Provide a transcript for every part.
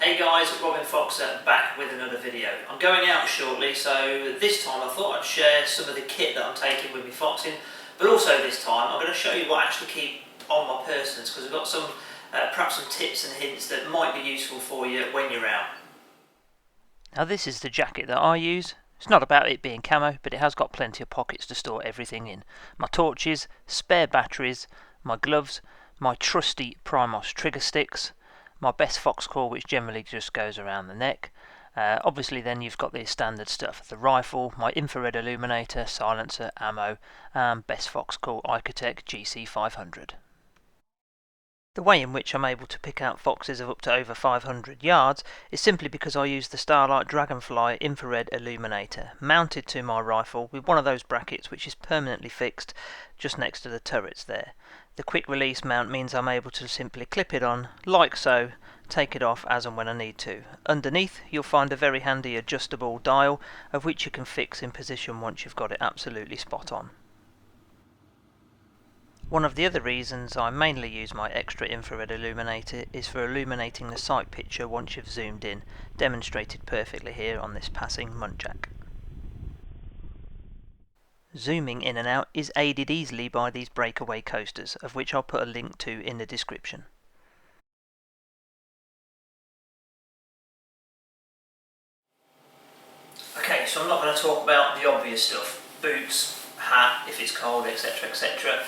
Hey guys, Robin Foxer back with another video. I'm going out shortly, so this time I thought I'd share some of the kit that I'm taking with me foxing, but also this time I'm going to show you what I actually keep on my persons, because I've got some perhaps some tips and hints that might be useful for you when you're out. Now this is the jacket that I use. It's not about it being camo, but it has got plenty of pockets to store everything in. My torches, spare batteries, my gloves, my trusty Primos trigger sticks, my best fox core, which generally just goes around the neck. Obviously then you've got the standard stuff, the rifle, my infrared illuminator, silencer, ammo, and best fox core Icotec GC500. The way in which I'm able to pick out foxes of up to over 500 yards is simply because I use the Starlight Dragonfly infrared illuminator mounted to my rifle with one of those brackets which is permanently fixed just next to the turrets there. The quick release mount means I'm able to simply clip it on like so, take it off as and when I need to. Underneath you'll find a very handy adjustable dial of which you can fix in position once you've got it absolutely spot on. One of the other reasons I mainly use my extra infrared illuminator is for illuminating the sight picture once you've zoomed in, demonstrated perfectly here on this passing muntjac. Zooming in and out is aided easily by these breakaway coasters, of which I'll put a link to in the description. Okay, so I'm not going to talk about the obvious stuff, boots, hat if it's cold, etc, etc.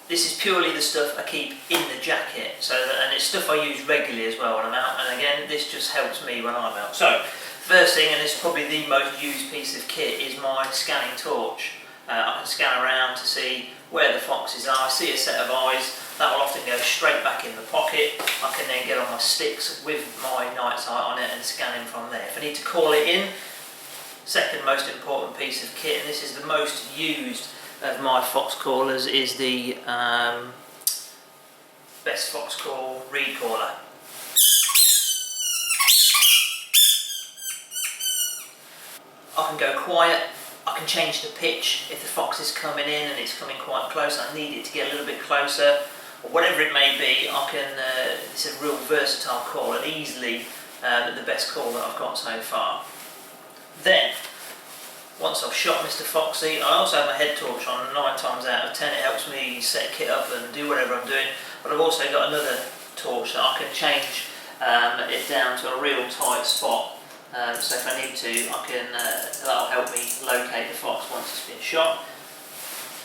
This is purely the stuff I keep in the jacket, and it's stuff I use regularly as well when I'm out, and again this just helps me when I'm out. So first thing, and this is probably the most used piece of kit, is my scanning torch. I can scan around to see where the foxes are. I see a set of eyes, that will often go straight back in the pocket. I can then get on my sticks with my night sight on it and scan him from there. If I need to call it in, second most important piece of kit, and this is the most used of my fox callers, is the best fox call reed caller. I can go quiet, I can change the pitch if the fox is coming in and it's coming quite close, I need it to get a little bit closer, or whatever it may be. I can, it's a real versatile call and easily the best call that I've got so far. Then, once I've shot Mr. Foxy, I also have my head torch on. 9 times out of 10 it helps me set kit up and do whatever I'm doing, but I've also got another torch that I can change it down to a real tight spot, so if I need to I can, that'll help me locate the fox once it's been shot,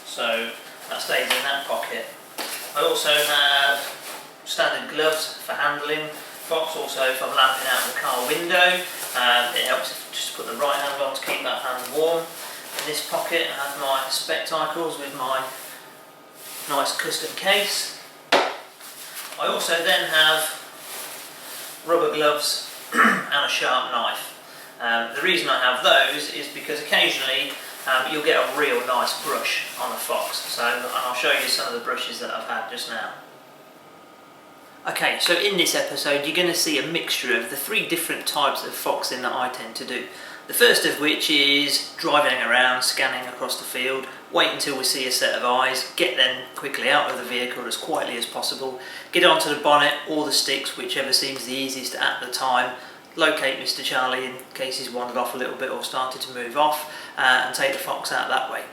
so that stays in that pocket. I also have standard gloves for handling fox, also if I'm lamping out the car window. It helps if just put the right hand on to keep that hand warm. In this pocket I have my spectacles with my nice custom case. I also then have rubber gloves and a sharp knife. The reason I have those is because occasionally you'll get a real nice brush on a fox, so and I'll show you some of the brushes that I've had just now. Okay, so in this episode you're going to see a mixture of the 3 different types of foxing that I tend to do. The first of which is driving around, scanning across the field, wait until we see a set of eyes, get them quickly out of the vehicle as quietly as possible, get onto the bonnet or the sticks, whichever seems the easiest at the time, locate Mr. Charlie in case he's wandered off a little bit or started to move off, and take the fox out that way.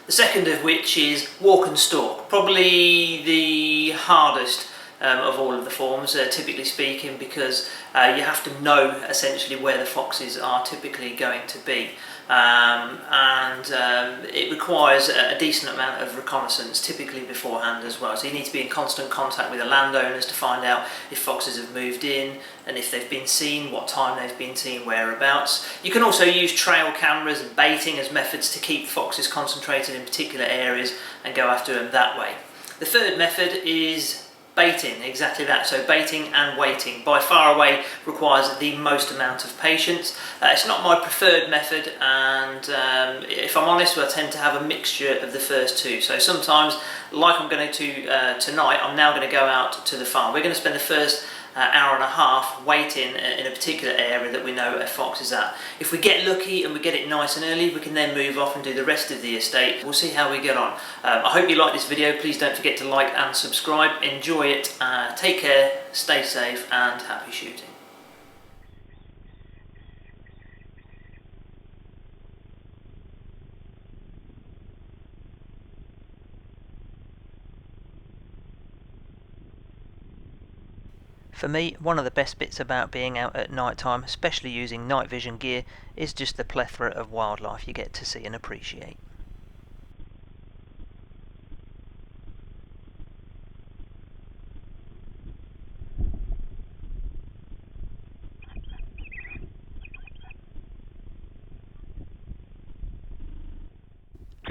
The second of which is walk and stalk, probably the hardest of all of the forms, typically speaking, because you have to know essentially where the foxes are typically going to be, and it requires a decent amount of reconnaissance typically beforehand as well, so you need to be in constant contact with the landowners to find out if foxes have moved in and if they've been seen, what time they've been seen, whereabouts. You can also use trail cameras and baiting as methods to keep foxes concentrated in particular areas and go after them that way. The third method is baiting, exactly that, so baiting and waiting. By far away requires the most amount of patience. It's not my preferred method, and if I'm honest, I tend to have a mixture of the first two. So sometimes, like I'm going to tonight, I'm now going to go out to the farm. We're going to spend the first hour and a half waiting in a particular area that we know a fox is at. If we get lucky and we get it nice and early, we can then move off and do the rest of the estate. We'll see how we get on. I hope you like this video. Please don't forget to like and subscribe. Enjoy it. Take care, stay safe, and happy shooting. For me, one of the best bits about being out at night time, especially using night vision gear, is just the plethora of wildlife you get to see and appreciate.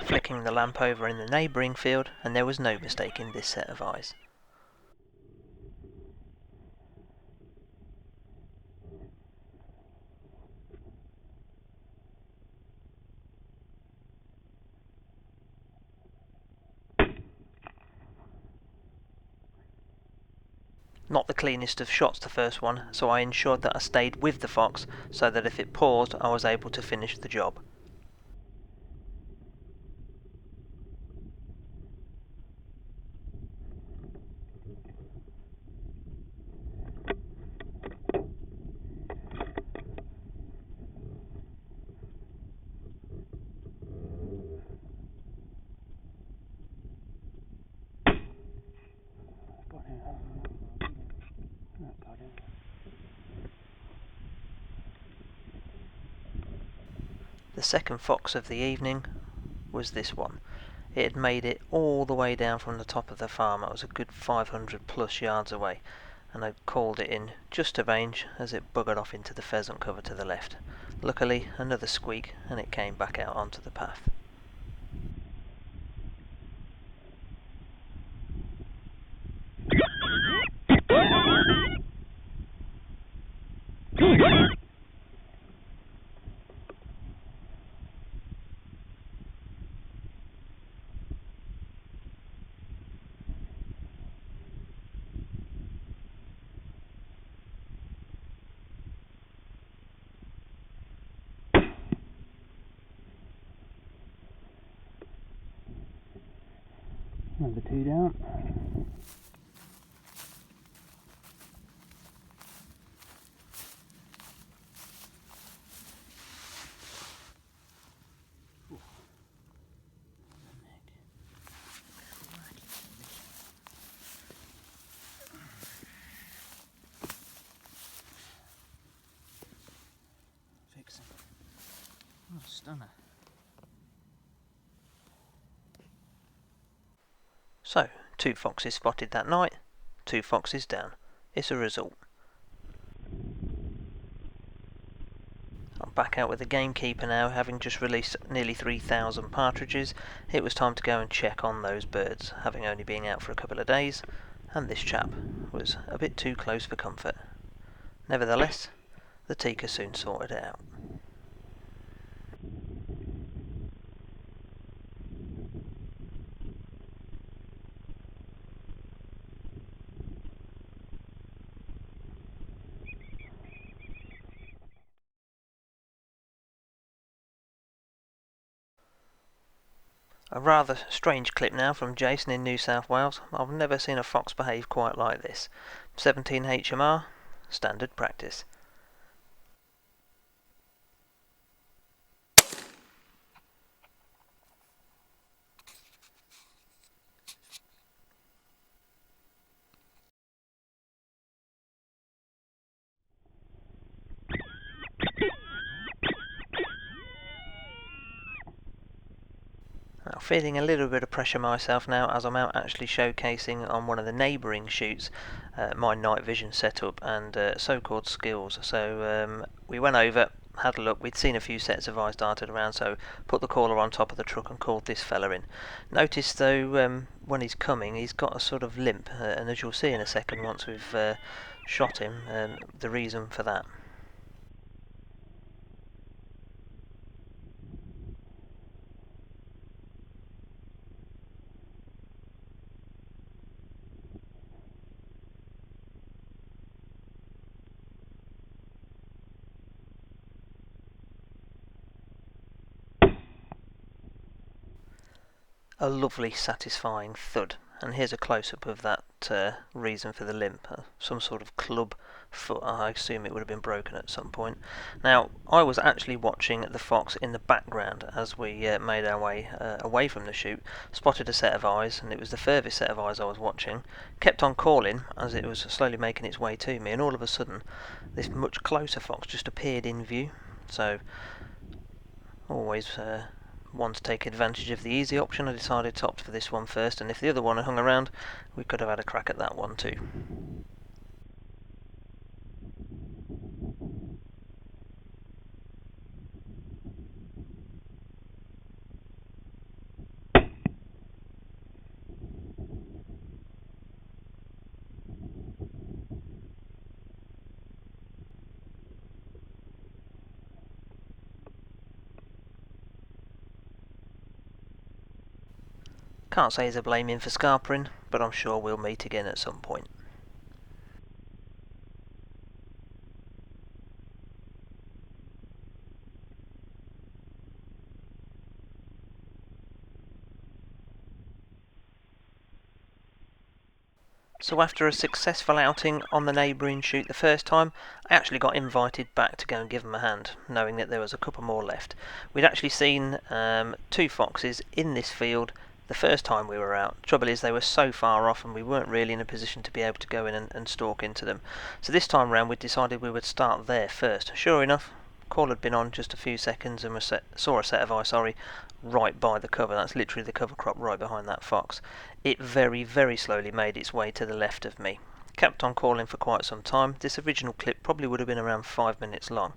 Flicking the lamp over in the neighbouring field, and there was no mistaking this set of eyes. Not the cleanest of shots, the first one, so I ensured that I stayed with the fox so that if it paused I was able to finish the job. The second fox of the evening was this one. It had made it all the way down from the top of the farm. It was a good 500 plus yards away, and I called it in just to range as it buggered off into the pheasant cover to the left. Luckily, another squeak and it came back out onto the path. Number 2 down. Fixing. Oh, stunner. So, 2 foxes spotted that night, 2 foxes down. It's a result. I'm back out with the gamekeeper now, having just released nearly 3,000 partridges. It was time to go and check on those birds, having only been out for a couple of days, and this chap was a bit too close for comfort. Nevertheless, the Tika soon sorted it out. A rather strange clip now from Jason in New South Wales. I've never seen a fox behave quite like this. 17 HMR, standard practice. Now, feeling a little bit of pressure myself now as I'm out actually showcasing on one of the neighbouring shoots my night vision setup and so-called skills. So we went over, had a look. We'd seen a few sets of eyes darted around, so put the caller on top of the truck and called this fella in. Notice though when he's coming he's got a sort of limp, and as you'll see in a second once we've shot him, the reason for that. A lovely satisfying thud, and here's a close-up of that exact reason for the limp. Some sort of club foot. I assume it would have been broken at some point. Now, I was actually watching the fox in the background as we made our way away from the chute, spotted a set of eyes, and it was the furthest set of eyes I was watching, kept on calling as it was slowly making its way to me, and all of a sudden this much closer fox just appeared in view. So, always want to take advantage of the easy option. I decided to opt for this one first, and if the other one had hung around, we could have had a crack at that one too. Can't say he's a blame in for scarpering, but I'm sure we'll meet again at some point. So after a successful outing on the neighbouring chute the first time, I actually got invited back to go and give them a hand, knowing that there was a couple more left. We'd actually seen 2 foxes in this field the first time we were out. Trouble is, they were so far off and we weren't really in a position to be able to go in and stalk into them. So this time round we decided we would start there first. Sure enough, call had been on just a few seconds and we saw a set of eyes, right by the cover. That's literally the cover crop right behind that fox. It very, very slowly made its way to the left of me. Kept on calling for quite some time. This original clip probably would have been around 5 minutes long.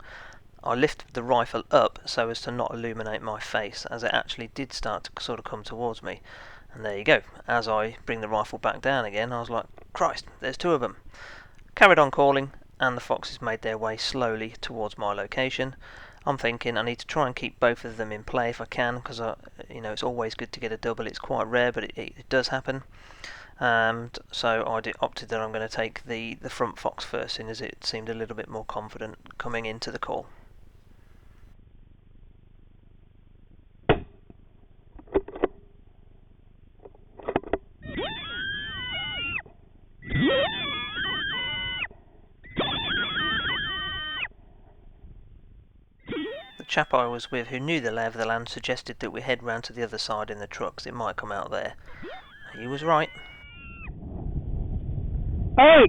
I lifted the rifle up so as to not illuminate my face, as it actually did start to sort of come towards me. And there you go. As I bring the rifle back down again, I was like, Christ, there's 2 of them. Carried on calling, and the foxes made their way slowly towards my location. I'm thinking I need to try and keep both of them in play if I can, because it's always good to get a double. It's quite rare, but it does happen. And so I opted that I'm going to take the front fox first, in as it seemed a little bit more confident coming into the call. The chap I was with, who knew the lay of the land, suggested that we head round to the other side in the truck, 'cause it might come out there. He was right. Hey!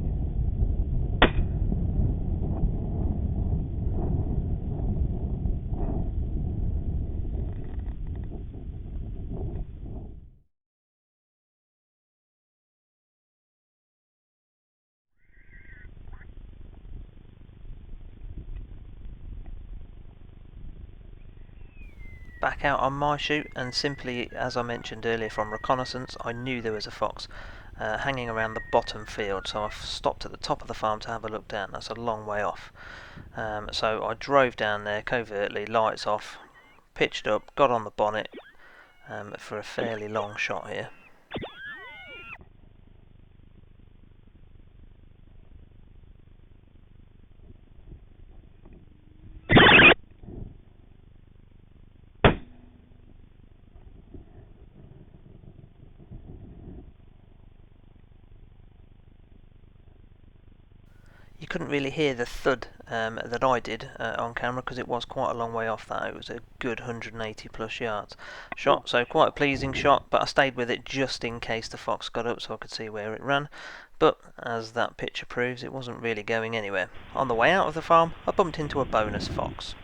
Back out on my chute, and simply, as I mentioned earlier from reconnaissance, I knew there was a fox hanging around the bottom field, so I stopped at the top of the farm to have a look down. That's a long way off. So I drove down there covertly, lights off, pitched up, got on the bonnet for a fairly long shot here. You couldn't really hear the thud that I did on camera, because it was quite a long way off that. It was a good 180 plus yards shot, so quite a pleasing shot, but I stayed with it just in case the fox got up so I could see where it ran. But as that picture proves, it wasn't really going anywhere. On the way out of the farm, I bumped into a bonus fox.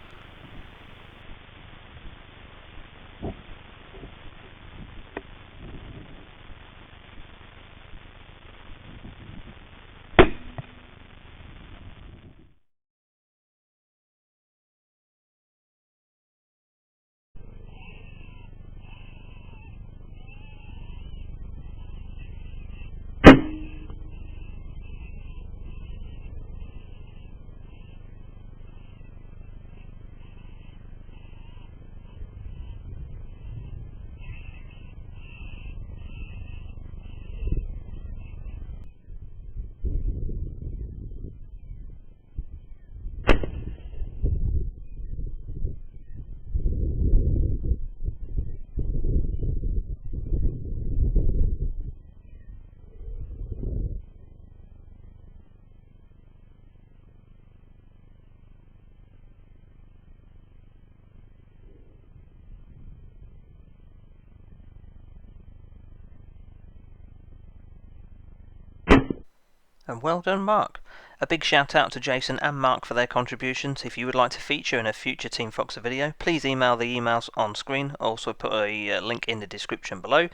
And well done, Mark. A big shout out to Jason and Mark for their contributions. If you would like to feature in a future Team Foxer video, please email the emails on screen. Also put a link in the description below.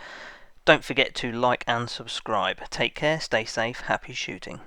Don't forget to like and subscribe. Take care, stay safe, happy shooting.